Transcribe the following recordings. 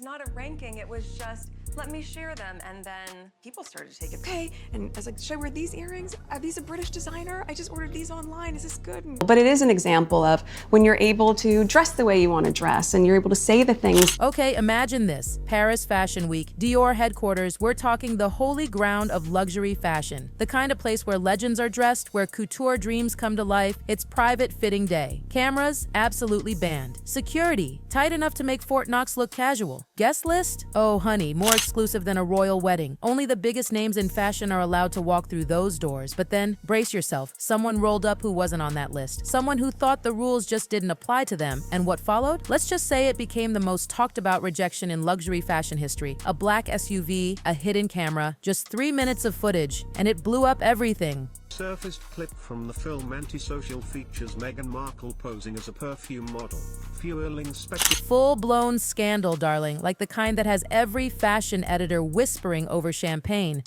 not a ranking, it was just, let me share them. And then people started to take it. Okay, and I was like, should I wear these earrings? Are these a British designer? I just ordered these online, is this good? But it is an example of when you're able to dress the way you want to dress and you're able to say the things. Okay, imagine this. Paris Fashion Week, Dior headquarters, we're talking the holy ground of luxury fashion. The kind of place where legends are dressed, where couture dreams come to life. It's private fitting day. Cameras, absolutely banned. Security, tight enough to make Fort Knox look casual. Guest list? Oh honey, more exclusive than a royal wedding. Only the biggest names in fashion are allowed to walk through those doors. But then, brace yourself, someone rolled up who wasn't on that list. Someone who thought the rules just didn't apply to them. And what followed? Let's just say it became the most talked about rejection in luxury fashion history. A black SUV, a hidden camera, just 3 minutes of footage, and it blew up everything. Surfaced clip from the film Antisocial features Meghan Markle posing as a perfume model, fueling speculation. Full-blown scandal, darling, like the kind that has every fashion editor whispering over champagne.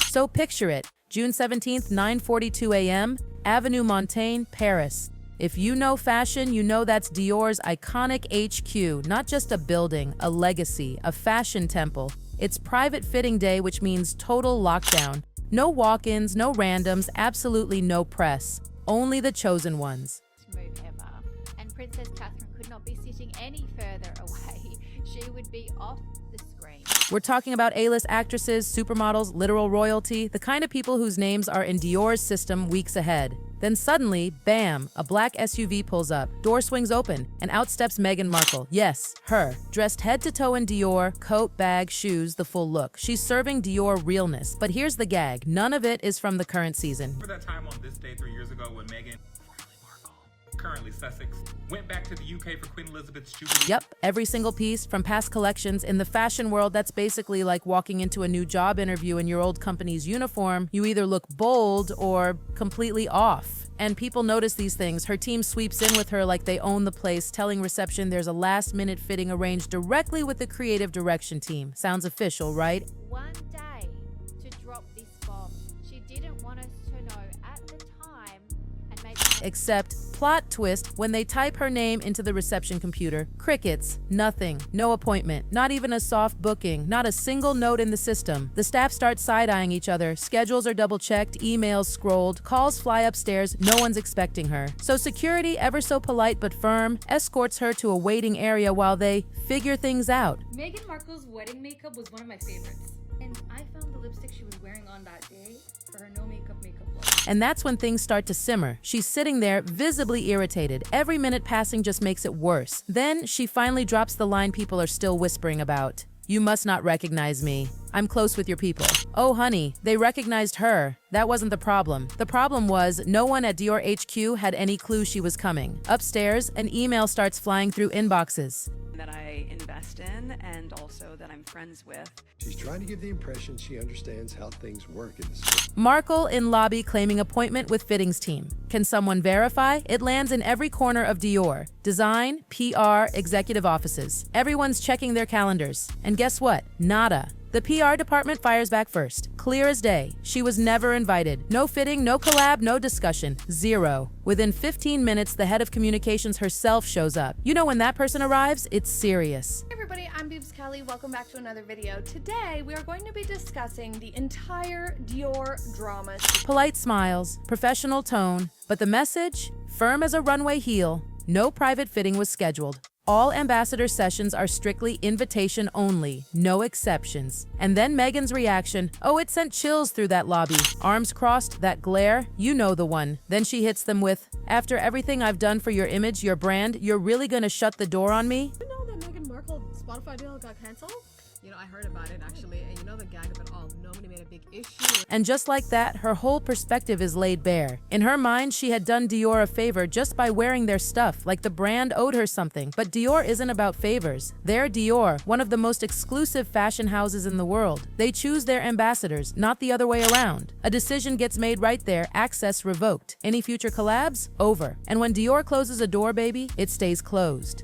So picture it, June 17th, 9:42 a.m., Avenue Montaigne, Paris. If you know fashion, you know that's Dior's iconic HQ, not just a building, a legacy, a fashion temple. It's private fitting day, which means total lockdown. No walk-ins, no randoms, absolutely no press. Only the chosen ones. Move ever. And Princess Catherine could not be sitting any further away. She would be off the screen. We're talking about A-list actresses, supermodels, literal royalty, the kind of people whose names are in Dior's system weeks ahead. Then suddenly, bam, a black SUV pulls up, door swings open, and out steps Meghan Markle. Yes, her. Dressed head to toe in Dior, coat, bag, shoes, the full look. She's serving Dior realness. But here's the gag. None of it is from the current season. Remember that time on this day 3 years ago when Meghan, formerly Markle, currently Sussex, went back to the UK for Queen Elizabeth's Jubilee? Yep, every single piece from past collections. In the fashion world, that's basically like walking into a new job interview in your old company's uniform. You either look bold or completely off. And people notice these things. Her team sweeps in with her like they own the place, telling reception there's a last-minute fitting arranged directly with the creative direction team. Sounds official, right? One day to drop this bomb. She didn't want us to know at the time and make Except, plot twist, when they type her name into the reception computer, crickets, nothing, no appointment, not even a soft booking, not a single note in the system. The staff starts side-eyeing each other, schedules are double-checked, emails scrolled, calls fly upstairs, no one's expecting her. So security, ever so polite but firm, escorts her to a waiting area while they figure things out. Meghan Markle's wedding makeup was one of my favorites. And I found the lipstick she was wearing on that day for her no makeup look. And that's when things start to simmer. She's sitting there, visibly irritated. Every minute passing just makes it worse. Then she finally drops the line people are still whispering about. You must not recognize me. I'm close with your people. Oh honey, they recognized her. That wasn't the problem. The problem was no one at Dior HQ had any clue she was coming. Upstairs, an email starts flying through inboxes. That I invest in and also that I'm friends with. She's trying to give the impression she understands how things work in this. Markle in lobby claiming appointment with fittings team. Can someone verify? It lands in every corner of Dior. Design, PR, executive offices. Everyone's checking their calendars. And guess what? Nada. The PR department fires back first. Clear as day. She was never invited. No fitting, no collab, no discussion. Zero. Within 15 minutes, the head of communications herself shows up. You know when that person arrives, it's serious. Hey everybody, I'm Boobs Kelly. Welcome back to another video. Today, we are going to be discussing the entire Dior drama. Polite smiles, professional tone, but the message? Firm as a runway heel. No private fitting was scheduled. All ambassador sessions are strictly invitation only, no exceptions. And then Meghan's reaction, oh, it sent chills through that lobby. Arms crossed, that glare, you know the one. Then she hits them with, after everything I've done for your image, your brand, you're really gonna shut the door on me? You know that Meghan Markle Spotify deal got canceled? You know, I heard about it actually, and you know the gag of it all. Nobody made a big issue. And just like that, her whole perspective is laid bare. In her mind, she had done Dior a favor just by wearing their stuff, like the brand owed her something. But Dior isn't about favors. They're Dior, one of the most exclusive fashion houses in the world. They choose their ambassadors, not the other way around. A decision gets made right there, access revoked. Any future collabs? Over. And when Dior closes a door, baby, it stays closed.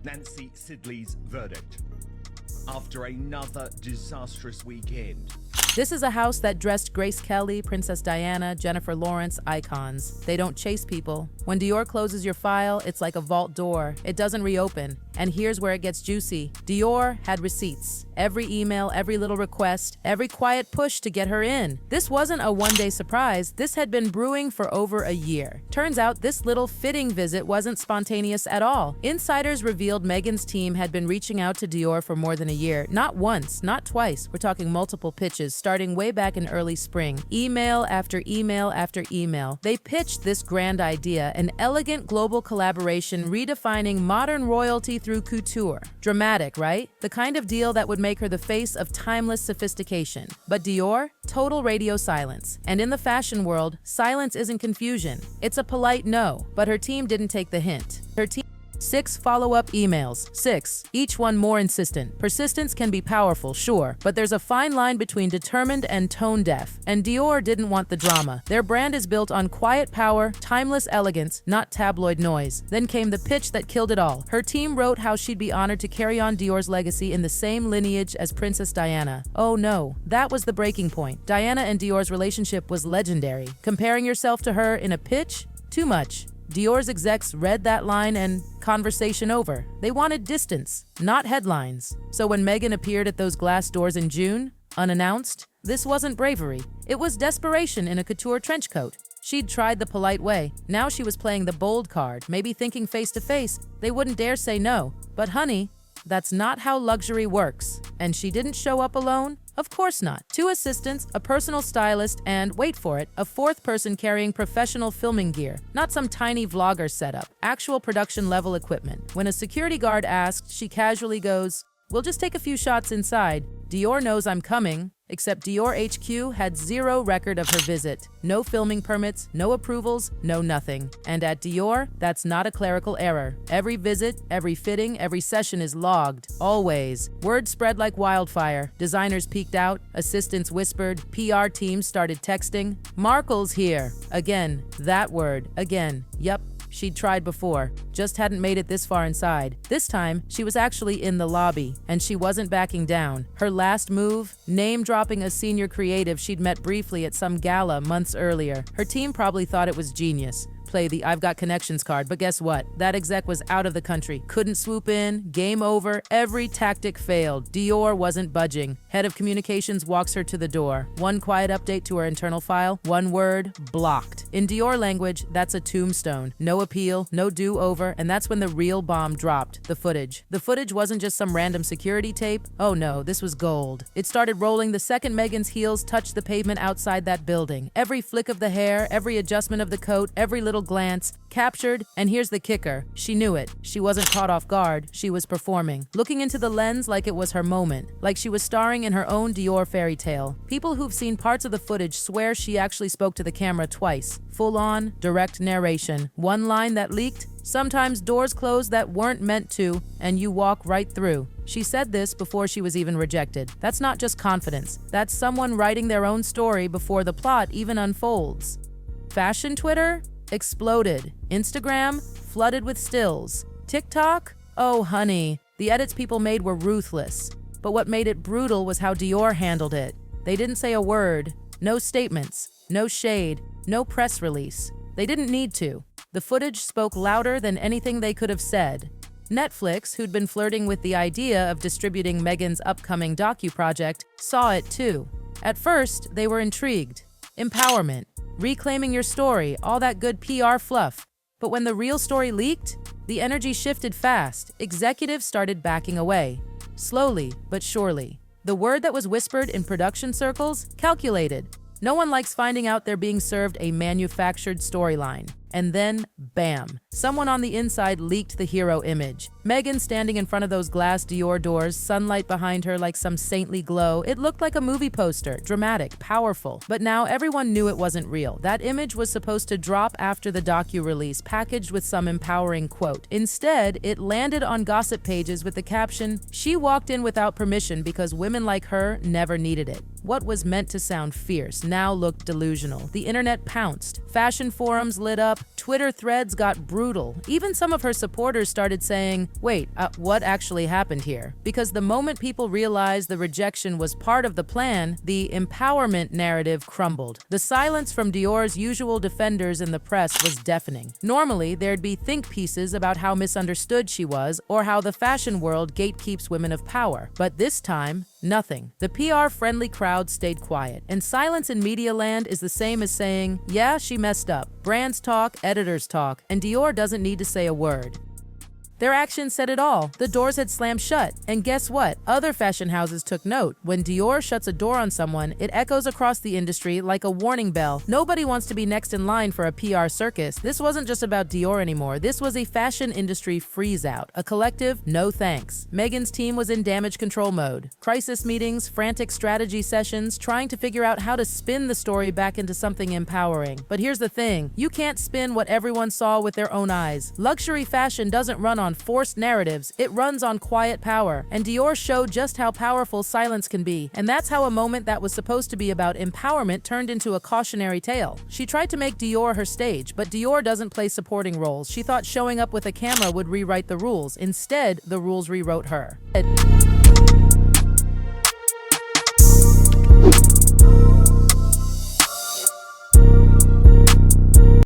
Nancy Sidley's verdict. After another disastrous weekend, This is a house that dressed Grace Kelly, Princess Diana, Jennifer Lawrence, icons. They don't chase people. When Dior closes your file, it's like a vault door. It doesn't reopen. And here's where it gets juicy. Dior had receipts. Every email, every little request, every quiet push to get her in. This wasn't a one-day surprise. This had been brewing for over a year. Turns out this little fitting visit wasn't spontaneous at all. Insiders revealed Meghan's team had been reaching out to Dior for more than a year. Not once, not twice. We're talking multiple pitches, starting way back in early spring. Email after email after email. They pitched this grand idea, an elegant global collaboration redefining modern royalty through couture. Dramatic, right? The kind of deal that would make her the face of timeless sophistication. But Dior? Total radio silence. And in the fashion world, silence isn't confusion. It's a polite no, but her team didn't take the hint. Her team 6 follow-up emails. 6. Each one more insistent. Persistence can be powerful, sure, but there's a fine line between determined and tone-deaf. And Dior didn't want the drama. Their brand is built on quiet power, timeless elegance, not tabloid noise. Then came the pitch that killed it all. Her team wrote how she'd be honored to carry on Dior's legacy in the same lineage as Princess Diana. Oh no, that was the breaking point. Diana and Dior's relationship was legendary. Comparing yourself to her in a pitch? Too much. Dior's execs read that line and conversation over. They wanted distance, not headlines. So when Meghan appeared at those glass doors in June, unannounced, this wasn't bravery. It was desperation in a couture trench coat. She'd tried the polite way. Now she was playing the bold card, maybe thinking face to face they wouldn't dare say no. But honey, that's not how luxury works. And she didn't show up alone? Of course not. 2 assistants, a personal stylist, and, wait for it, a 4th person carrying professional filming gear. Not some tiny vlogger setup. Actual production-level equipment. When a security guard asked, she casually goes, "We'll just take a few shots inside. Dior knows I'm coming." Except Dior HQ had 0 record of her visit. No filming permits, no approvals, no nothing. And at Dior, that's not a clerical error. Every visit, every fitting, every session is logged. Always. Word spread like wildfire. Designers peeked out, assistants whispered, PR teams started texting. "Markle's here." Again, that word. Again. Yup. She'd tried before, just hadn't made it this far inside. This time, she was actually in the lobby, and she wasn't backing down. Her last move? Name-dropping a senior creative she'd met briefly at some gala months earlier. Her team probably thought it was genius. Play the "I've got connections" card, but guess what? That exec was out of the country. Couldn't swoop in, game over, every tactic failed. Dior wasn't budging. Head of communications walks her to the door. One quiet update to her internal file, one word, blocked. In Dior language, that's a tombstone. No appeal, no do-over, and that's when the real bomb dropped, the footage. The footage wasn't just some random security tape. Oh no, this was gold. It started rolling the second Meghan's heels touched the pavement outside that building. Every flick of the hair, every adjustment of the coat, every little glance, captured, and here's the kicker. She knew it. She wasn't caught off guard. She was performing. Looking into the lens like it was her moment. Like she was starring in her own Dior fairy tale. People who've seen parts of the footage swear she actually spoke to the camera twice. Full-on, direct narration. One line that leaked, sometimes doors close that weren't meant to, and you walk right through. She said this before she was even rejected. That's not just confidence. That's someone writing their own story before the plot even unfolds. Fashion Twitter? Exploded. Instagram? Flooded with stills. TikTok? Oh honey, the edits people made were ruthless. But what made it brutal was how Dior handled it. They didn't say a word. No statements. No shade. No press release. They didn't need to. The footage spoke louder than anything they could have said. Netflix, who'd been flirting with the idea of distributing Meghan's upcoming docu-project, saw it too. At first, they were intrigued. Empowerment. Reclaiming your story, all that good PR fluff. But when the real story leaked, the energy shifted fast. Executives started backing away. Slowly, but surely. The word that was whispered in production circles? Calculated. No one likes finding out they're being served a manufactured storyline. And then, bam, someone on the inside leaked the hero image. Meghan standing in front of those glass Dior doors, sunlight behind her like some saintly glow. It looked like a movie poster, dramatic, powerful. But now everyone knew it wasn't real. That image was supposed to drop after the docu-release, packaged with some empowering quote. Instead, it landed on gossip pages with the caption, "She walked in without permission because women like her never needed it." What was meant to sound fierce now looked delusional. The internet pounced. Fashion forums lit up, Twitter threads got brutal. Even some of her supporters started saying, wait, what actually happened here? Because the moment people realized the rejection was part of the plan, the empowerment narrative crumbled. The silence from Dior's usual defenders in the press was deafening. Normally, there'd be think pieces about how misunderstood she was or how the fashion world gatekeeps women of power. But this time, nothing. The PR-friendly crowd stayed quiet, and silence in media land is the same as saying, yeah, she messed up. Brands talk, editors talk, and Dior doesn't need to say a word. Their actions said it all. The doors had slammed shut. And guess what? Other fashion houses took note. When Dior shuts a door on someone, it echoes across the industry like a warning bell. Nobody wants to be next in line for a PR circus. This wasn't just about Dior anymore. This was a fashion industry freeze-out, a collective no thanks. Meghan's team was in damage control mode. Crisis meetings, frantic strategy sessions, trying to figure out how to spin the story back into something empowering. But here's the thing. You can't spin what everyone saw with their own eyes. Luxury fashion doesn't run on forced narratives, it runs on quiet power. And Dior showed just how powerful silence can be. And that's how a moment that was supposed to be about empowerment turned into a cautionary tale. She tried to make Dior her stage, but Dior doesn't play supporting roles. She thought showing up with a camera would rewrite the rules. Instead, the rules rewrote her.